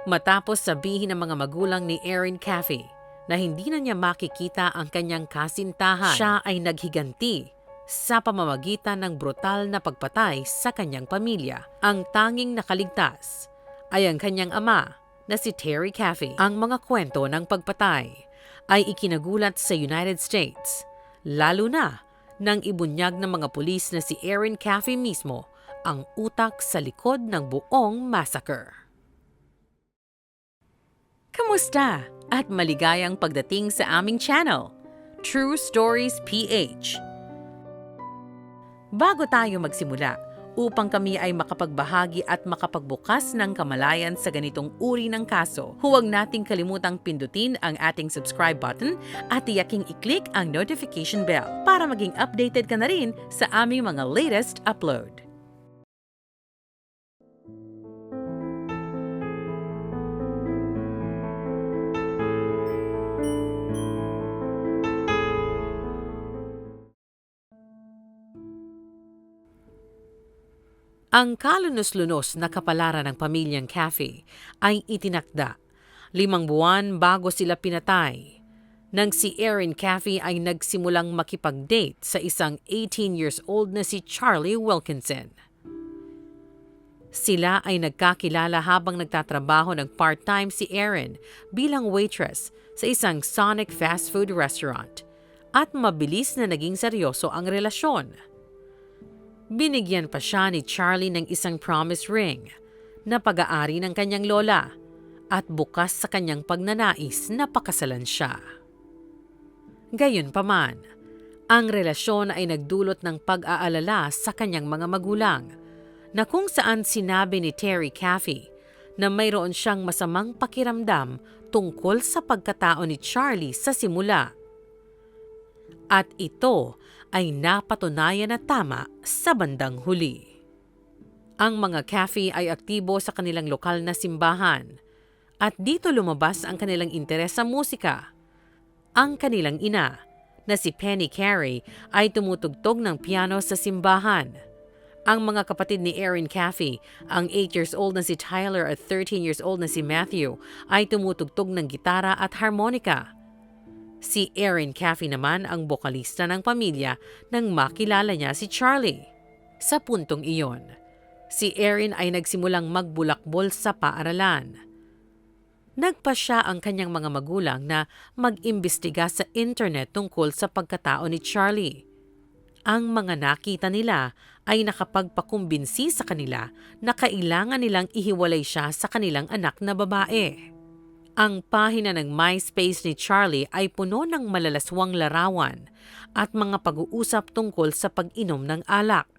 Matapos sabihin ng mga magulang ni Erin Caffey na hindi na niya makikita ang kanyang kasintahan, siya ay naghiganti sa pamamagitan ng brutal na pagpatay sa kanyang pamilya. Ang tanging nakaligtas ay ang kanyang ama na si Terry Caffey. Ang mga kwento ng pagpatay ay ikinagulat sa United States, lalo na nang ibunyag ng mga pulis na si Erin Caffey mismo ang utak sa likod ng buong massacre. Kamusta? At maligayang pagdating sa aming channel, True Stories PH. Bago tayo magsimula, upang kami ay makapagbahagi at makapagbukas ng kamalayan sa ganitong uri ng kaso, huwag nating kalimutang pindutin ang ating subscribe button at tiyaking i-click ang notification bell para maging updated ka na rin sa aming mga latest upload. Ang kalunos-lunos na kapalaran ng pamilyang Caffey ay itinakda 5 buwan bago sila pinatay, nang si Erin Caffey ay nagsimulang makipag-date sa isang 18 years old na si Charlie Wilkinson. Sila ay nagkakilala habang nagtatrabaho ng part-time si Erin bilang waitress sa isang Sonic fast food restaurant, at mabilis na naging seryoso ang relasyon. Binigyan pa siya ni Charlie ng isang promise ring na pag-aari ng kanyang lola at bukas sa kanyang pagnanais na pakasalan siya. Gayunpaman, ang relasyon ay nagdulot ng pag-aalala sa kanyang mga magulang, na kung saan sinabi ni Terry Caffey na mayroon siyang masamang pakiramdam tungkol sa pagkatao ni Charlie sa simula. At ito ay napatunayan na tama sa bandang huli. Ang mga Caffey ay aktibo sa kanilang lokal na simbahan, at dito lumabas ang kanilang interes sa musika. Ang kanilang ina, na si Penny Carey, ay tumutugtog ng piano sa simbahan. Ang mga kapatid ni Erin Caffey, ang 8 years old na si Tyler at 13 years old na si Matthew, ay tumutugtog ng gitara at harmonika. Si Erin Caffey naman ang bokalista ng pamilya nang makilala niya si Charlie. Sa puntong iyon, si Erin ay nagsimulang magbulakbol sa paaralan. Nagpasya ang kanyang mga magulang na mag-imbestiga sa internet tungkol sa pagkatao ni Charlie. Ang mga nakita nila ay nakapagpakumbinsi sa kanila na kailangan nilang ihiwalay siya sa kanilang anak na babae. Ang pahina ng MySpace ni Charlie ay puno ng malalaswang larawan at mga pag-uusap tungkol sa pag-inom ng alak.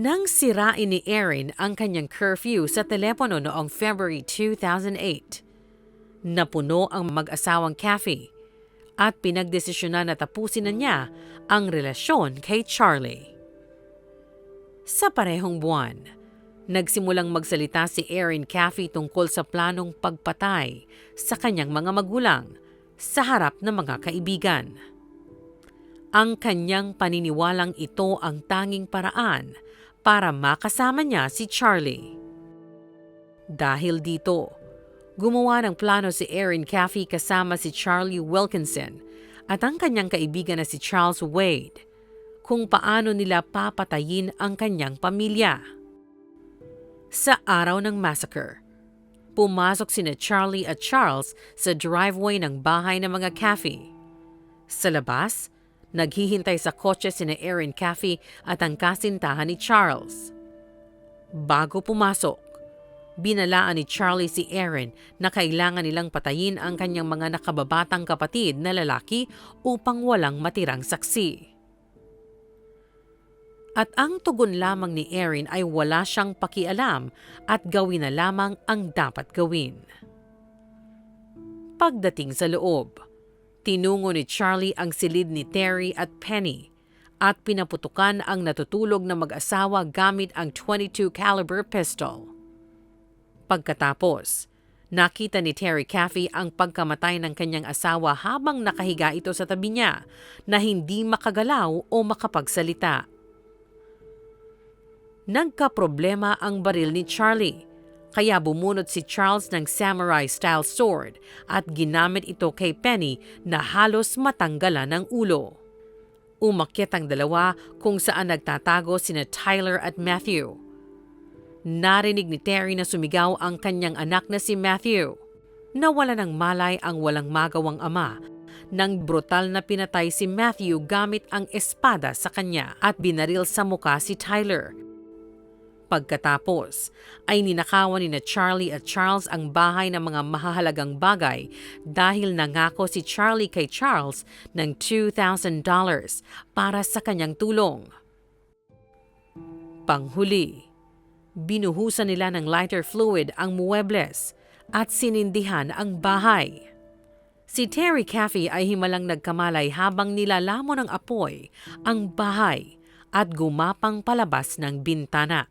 Nang sirain ni Erin ang kanyang curfew sa telepono noong February 2008, napuno ang mag-asawang Caffey at pinagdesisyonan na tapusin na niya ang relasyon kay Charlie. Sa parehong buwan, nagsimulang magsalita si Erin Caffey tungkol sa planong pagpatay sa kanyang mga magulang sa harap ng mga kaibigan. Ang kanyang paniniwalang ito ang tanging paraan para makasama niya si Charlie. Dahil dito, gumawa ng plano si Erin Caffey kasama si Charlie Wilkinson at ang kanyang kaibigan na si Charles Wade kung paano nila papatayin ang kanyang pamilya. Sa araw ng massacre, pumasok sina Charlie at Charles sa driveway ng bahay ng mga Caffey. Sa labas, naghihintay sa kotse sina Erin Caffey at ang kasintahan ni Charles. Bago pumasok, binalaan ni Charlie si Erin na kailangan nilang patayin ang kanyang mga nakababatang kapatid na lalaki upang walang matirang saksi. At ang tugon lamang ni Erin ay wala siyang pakialam at gawin na lamang ang dapat gawin. Pagdating sa loob, tinungo ni Charlie ang silid ni Terry at Penny at pinaputukan ang natutulog na mag-asawa gamit ang .22 caliber pistol. Pagkatapos, nakita ni Terry Caffey ang pagkamatay ng kanyang asawa habang nakahiga ito sa tabi niya na hindi makagalaw o makapagsalita. Nagkaproblema ang baril ni Charlie Kaya bumunot si Charles ng samurai-style sword at ginamit ito kay Penny na halos matanggalan ng ulo. Umakyat ang dalawa kung saan nagtatago sina Tyler at Matthew. Narinig ni Terry na sumigaw ang kanyang anak na si Matthew. Nawala ng malay ang walang magawang ama nang brutal na pinatay si Matthew gamit ang espada sa kanya at binaril sa muka si Tyler. Pagkatapos ay ninakawan ni na Charlie at Charles ang bahay ng mga mahahalagang bagay dahil nangako si Charlie kay Charles ng $2,000 para sa kanyang tulong. Panghuli, binuhusan nila ng lighter fluid ang muebles at sinindihan ang bahay. Si Terry Caffey ay himalang nagkamalay habang nilalamon ng apoy ang bahay at gumapang palabas ng bintana.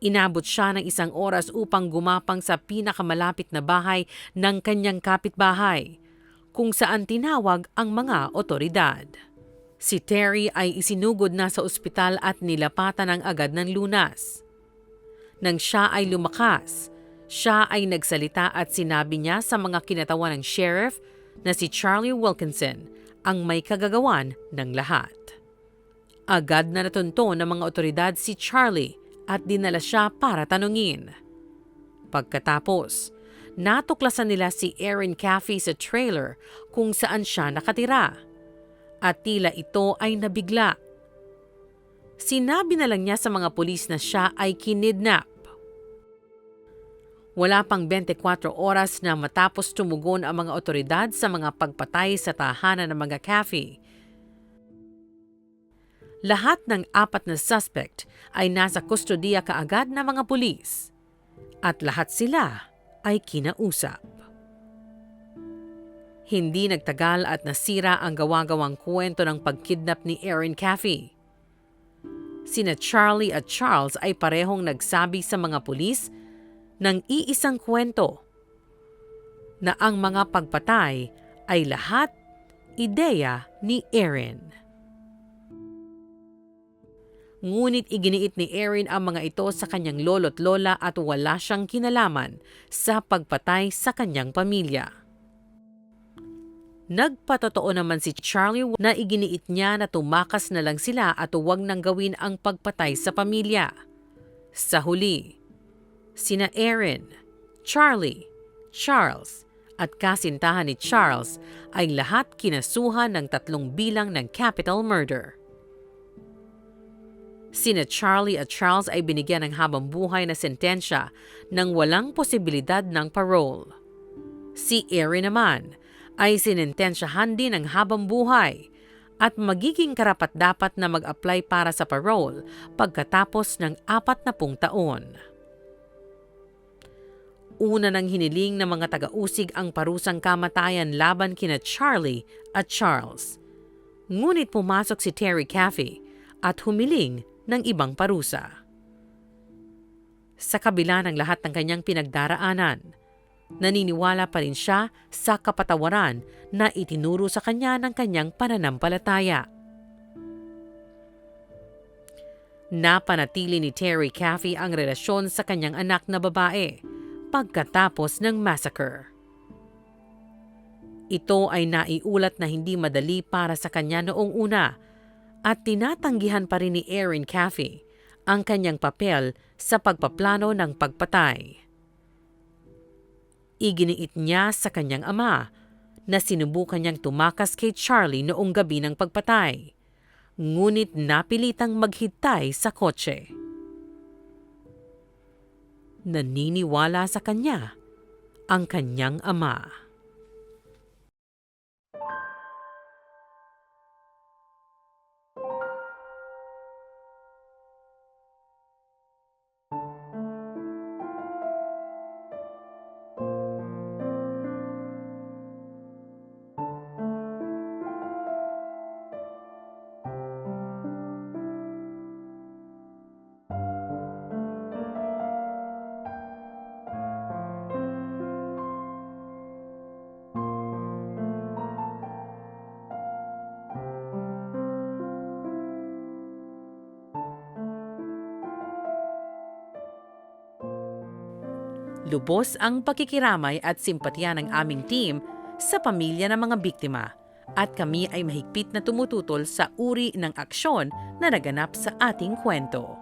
Inabot siya ng 1 oras upang gumapang sa pinakamalapit na bahay ng kanyang kapitbahay, kung saan tinawag ang mga otoridad. Si Terry ay isinugod na sa ospital at nilapatan ng agad ng lunas. Nang siya ay lumakas, siya ay nagsalita at sinabi niya sa mga kinatawan ng sheriff na si Charlie Wilkinson ang may kagagawan ng lahat. Agad na natunto ng mga otoridad si Charlie at dinala siya para tanungin. Pagkatapos, natuklasan nila si Erin Caffey sa trailer kung saan siya nakatira at tila ito ay nabigla. Sinabi na lang niya sa mga pulis na siya ay kinidnap. Wala pang 24 oras na matapos tumugon ang mga otoridad sa mga pagpatay sa tahanan ng mga Caffey. Lahat ng 4 na suspect ay nasa kustodiya kaagad ng mga pulis at lahat sila ay kinausap. Hindi nagtagal at nasira ang gawa-gawang kwento ng pagkidnap ni Erin Caffey. Sina Charlie at Charles ay parehong nagsabi sa mga pulis ng iisang kwento na ang mga pagpatay ay lahat ideya ni Erin. Ngunit iginiit ni Erin ang mga ito sa kanyang lolo't lola at wala siyang kinalaman sa pagpatay sa kanyang pamilya. Nagpatotoo naman si Charlie na iginiit niya na tumakas na lang sila at huwag nang gawin ang pagpatay sa pamilya. Sa huli, sina Erin, Charlie, Charles at kasintahan ni Charles ay lahat kinasuhan ng 3 bilang ng capital murder. Sina Charlie at Charles ay binigyan ng habang-buhay na sentensya nang walang posibilidad ng parole. Si Erin naman ay sinentensyahan din ng habang-buhay at magiging karapat-dapat na mag-apply para sa parole pagkatapos ng 40 taon. Una nang hiniling ng mga taga-usig ang parusang kamatayan laban kina Charlie at Charles. Ngunit pumasok si Terry Caffey at humiling ng ibang parusa. Sa kabila ng lahat ng kanyang pinagdaraanan, naniniwala pa rin siya sa kapatawaran na itinuro sa kanya ng kanyang pananampalataya. Napanatili ni Terry Caffey ang relasyon sa kanyang anak na babae pagkatapos ng massacre. Ito ay naiulat na hindi madali para sa kanya noong una at tinatanggihan pa rin ni Erin Caffey ang kanyang papel sa pagpaplano ng pagpatay. Iginiit niya sa kanyang ama na sinubukan niyang tumakas kay Charlie noong gabi ng pagpatay, ngunit napilitang maghintay sa kotse. Naniniwala sa kanya ang kanyang ama. Lubos ang pakikiramay at simpatya ng aming team sa pamilya ng mga biktima at kami ay mahigpit na tumututol sa uri ng aksyon na naganap sa ating kwento.